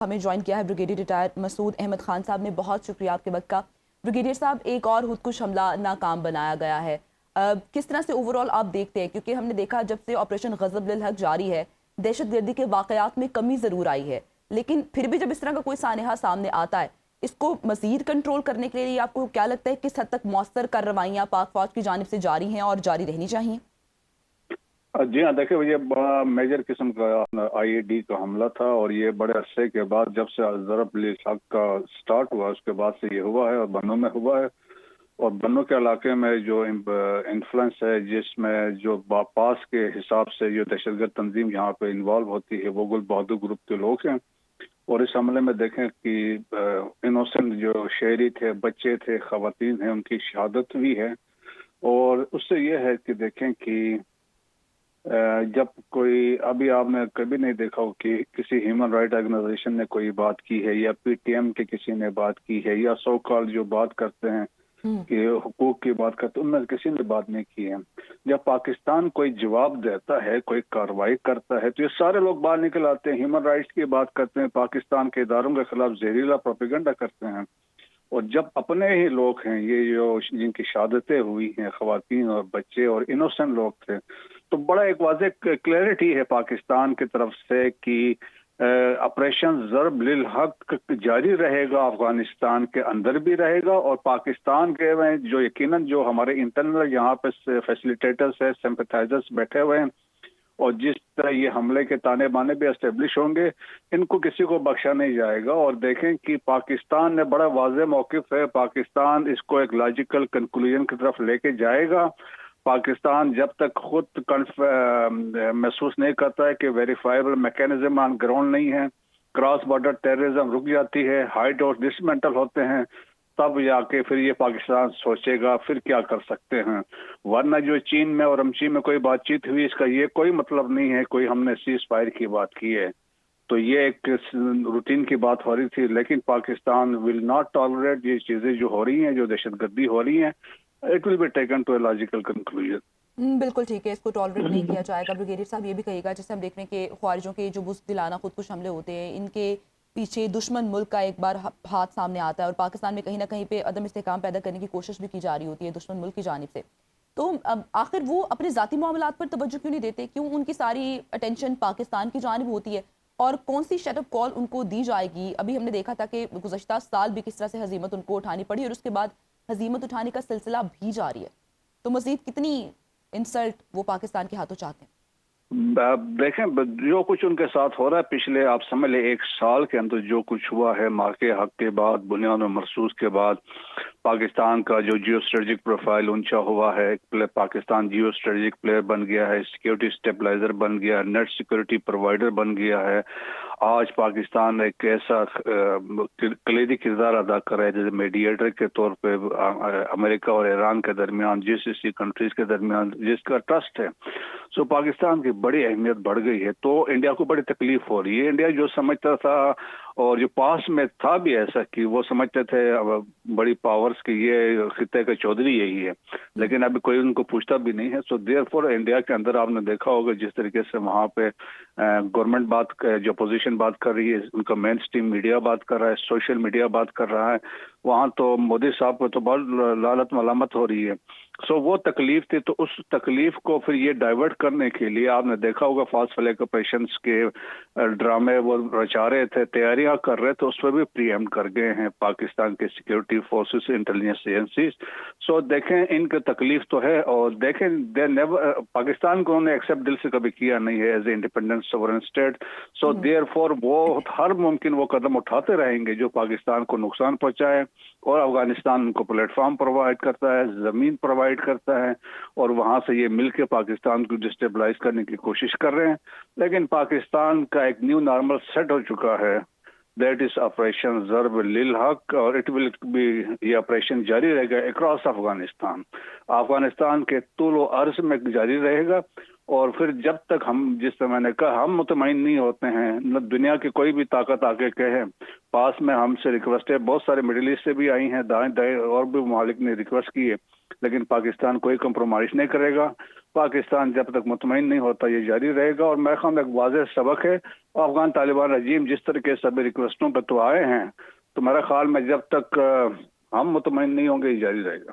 ہمیں جوائن کیا ہے بریگیڈیئر ریٹائر مسعود احمد خان صاحب نے، بہت شکریہ آپ کے وقت کا۔ بریگیڈیئر صاحب، ایک اور خودکش حملہ ناکام بنایا گیا ہے، کس طرح سے اوورال آپ دیکھتے ہیں؟ کیونکہ ہم نے دیکھا جب سے آپریشن غضب للحق جاری ہے، دہشت گردی کے واقعات میں کمی ضرور آئی ہے، لیکن پھر بھی جب اس طرح کا کوئی سانحہ سامنے آتا ہے، اس کو مزید کنٹرول کرنے کے لیے آپ کو کیا لگتا ہے کس حد تک مؤثر کارروائیاں پاک فوج کی جانب سے جاری ہیں اور جاری رہنی چاہیے؟ جی ہاں، دیکھیں یہ بڑا میجر قسم کا آئی اے ڈی کا حملہ تھا، اور یہ بڑے عرصے کے بعد جب سے ضرب للحق کا سٹارٹ ہوا اس کے بعد سے یہ ہوا ہے، اور بنوں میں ہوا ہے۔ اور بنوں کے علاقے میں جو انفلوئنس ہے، جس میں جو پاس کے حساب سے جو دہشت گرد تنظیم یہاں پہ انوالو ہوتی ہے وہ گل بہادر گروپ کے لوگ ہیں۔ اور اس حملے میں دیکھیں کہ انوسنٹ جو شہری تھے، بچے تھے، خواتین ہیں، ان کی شہادت بھی ہے۔ اور اس سے یہ ہے کہ دیکھیں کہ جب کوئی ابھی آپ نے کبھی نہیں دیکھا ہو کہ کسی ہیومن رائٹ آرگنائزیشن نے کوئی بات کی ہے، یا پی ٹی ایم کے کسی نے بات کی ہے، یا سو کال جو بات کرتے ہیں کہ حقوق کی بات کرتے ہیں، ان میں کسی نے بات نہیں کی ہے۔ جب پاکستان کوئی جواب دیتا ہے، کوئی کارروائی کرتا ہے، تو یہ سارے لوگ باہر نکل آتے ہیں، ہیومن رائٹس کی بات کرتے ہیں، پاکستان کے اداروں کے خلاف زہریلا پروپیگنڈا کرتے ہیں۔ اور جب اپنے ہی لوگ ہیں یہ جو جن کی شہادتیں ہوئی ہیں، خواتین اور بچے اور انوسنٹ لوگ تھے، تو بڑا ایک واضح کلیئرٹی ہے پاکستان کی طرف سے کہ آپریشن ضرب للحق جاری رہے گا، افغانستان کے اندر بھی رہے گا، اور پاکستان کے میں جو یقیناً جو ہمارے انٹرنل یہاں پہ فیسیلیٹیٹرز ہیں، سمپتھائزرز بیٹھے ہوئے ہیں، اور جس طرح یہ حملے کے تانے بانے بھی اسٹیبلش ہوں گے، ان کو کسی کو بخشا نہیں جائے گا۔ اور دیکھیں کہ پاکستان نے بڑا واضح موقف ہے، پاکستان اس کو ایک لاجیکل کنکلوژن کی طرف لے کے جائے گا۔ پاکستان جب تک خود محسوس نہیں کرتا ہے کہ ویریفائبل میکینزم آن گراؤنڈ نہیں ہے، کراس بارڈر ٹیررزم رک جاتی ہے، ہائٹ اور ڈسمنٹل ہوتے ہیں، تب جا کے پھر یہ پاکستان سوچے گا پھر کیا کر سکتے ہیں۔ ورنہ جو چین میں اور امچی میں کوئی بات چیت ہوئی، اس کا یہ کوئی مطلب نہیں ہے کوئی ہم نے سیز فائر کی بات کی ہے، تو یہ ایک روٹین کی بات ہو رہی تھی۔ لیکن پاکستان ول ناٹ ٹالریٹ یہ چیزیں جو ہو رہی ہیں، جو دہشت گردی ہو رہی ہیں، it will be taken to a logical conclusion. بالکل ٹھیک ہے، اس کو ٹالریٹ نہیں کیا جائے گا۔ بریگیڈیئر صاحب یہ بھی کہیے گا، جیسے ہم دیکھ رہے ہیں کہ خوارجوں کے جو بزدلانہ خودکش حملے ہوتے ہیں، ان کے پیچھے دشمن ملک کا ایک بار ہاتھ سامنے آتا ہے، اور پاکستان میں کہیں نہ کہیں پہ عدم استحکام پیدا کرنے کی کوشش بھی کی جا رہی ہوتی ہے دشمن ملک کی جانب سے۔ تو آخر وہ اپنے ذاتی معاملات پر توجہ کیوں نہیں دیتے؟ کیوں ان کی ساری اٹینشن پاکستان کی جانب ہوتی ہے؟ اور کون سی شٹ اپ کال ان کو دی جائے گی؟ ابھی ہم نے دیکھا تھا کہ گزشتہ سال بھی کس طرح سے ہزیمت ان کو اٹھانی پڑی، اور اس کے بعد ہزیمت اٹھانے کا سلسلہ بھی جاری ہے۔ تو مزید کتنی انسلٹ وہ پاکستان کے ہاتھوں چاہتے ہیں؟ دیکھیں جو کچھ ان کے ساتھ ہو رہا ہے پچھلے آپ سمجھ لیں ایک سال کے اندر جو کچھ ہوا ہے، مارکے حق کے بعد، بنیاد و مرصوص کے بعد، پاکستان کا جو جیو اسٹریٹجک پروفائل اونچا ہوا ہے، پاکستان جیو اسٹریٹجک پلیئر بن گیا ہے، سیکیورٹی اسٹیبلائزر بن گیا ہے، نیٹ سیکیورٹی پرووائڈر بن گیا ہے۔ آج پاکستان ایک ایسا کلیدی کردار ادا کر رہا ہے جیسے میڈیٹر کے طور پہ امریکہ اور ایران کے درمیان، GCC کنٹریز کے درمیان جس کا ٹرسٹ ہے، سو پاکستان کی بڑی اہمیت بڑھ گئی ہے۔ تو انڈیا کو بڑی تکلیف ہو رہی ہے۔ انڈیا جو سمجھتا تھا، اور جو پاس میں تھا بھی ایسا کہ وہ سمجھتے تھے بڑی پاورز کی یہ خطے کا چودھری یہی ہے، لیکن ابھی کوئی ان کو پوچھتا بھی نہیں ہے۔ سو دیئر فور انڈیا کے اندر آپ نے دیکھا ہوگا جس طریقے سے وہاں پہ گورنمنٹ جو اپوزیشن بات کر رہی ہے، ان کا مین سٹریم میڈیا بات کر رہا ہے، سوشل میڈیا بات کر رہا ہے، وہاں تو مودی صاحب کو تو بہت لالت ملامت ہو رہی ہے۔ سو وہ تکلیف تھی، تو اس تکلیف کو پھر یہ ڈائیورٹ کرنے کے لیے آپ نے دیکھا ہوگا فاسٹ فلیگ آپریشنز کے ڈرامے وہ رچا رہے تھے، تیاریاں کر رہے تھے، اس پہ بھی پری ایمپٹ کر گئے ہیں پاکستان کے سیکیورٹی فورسز، انٹیلیجنس ایجنسیز۔ سو دیکھیں ان کی تکلیف تو ہے، اور دیکھیں پاکستان کو انہوں نے ایکسیپٹ دل سے کبھی کیا نہیں ہے as a independent sovereign state. So therefore وہ ہر ممکن وہ قدم اٹھاتے رہیں گے جو پاکستان کو نقصان پہنچائے، اور افغانستان ان کو پلیٹ فارم پرووائڈ کرتا ہے، زمین پرووائڈ کرتا ہے، اور وہاں سے یہ مل کے پاکستان کو ڈسٹیبلائز کرنے کی کوشش کر رہے ہیں۔ لیکن پاکستان کا ایک نیو نارمل سیٹ ہو چکا ہے، دیٹ از آپریشن ضرب للحق، اور اٹ ول بی، یہ آپریشن جاری رہے گا اکراس افغانستان، افغانستان کے طول و عرض میں جاری رہے گا۔ اور پھر جب تک ہم، جس طرح میں نے کہا، ہم مطمئن نہیں ہوتے ہیں، نہ دنیا کی کوئی بھی طاقت آ کے کہے پاس میں ہم سے ریکویسٹ ہے، بہت سارے مڈل ایسٹ سے بھی آئی ہیں، دائیں دائیں اور بھی ممالک نے ریکویسٹ کی ہے، لیکن پاکستان کوئی کمپرومائز نہیں کرے گا۔ پاکستان جب تک مطمئن نہیں ہوتا یہ جاری رہے گا، اور میرے خیال میں ایک واضح سبق ہے، افغان طالبان رجیم جس طریقے سے سبھی ریکویسٹوں پہ تو آئے ہیں، تو میرا خیال میں جب تک ہم مطمئن نہیں ہوں گے یہ جاری رہے گا۔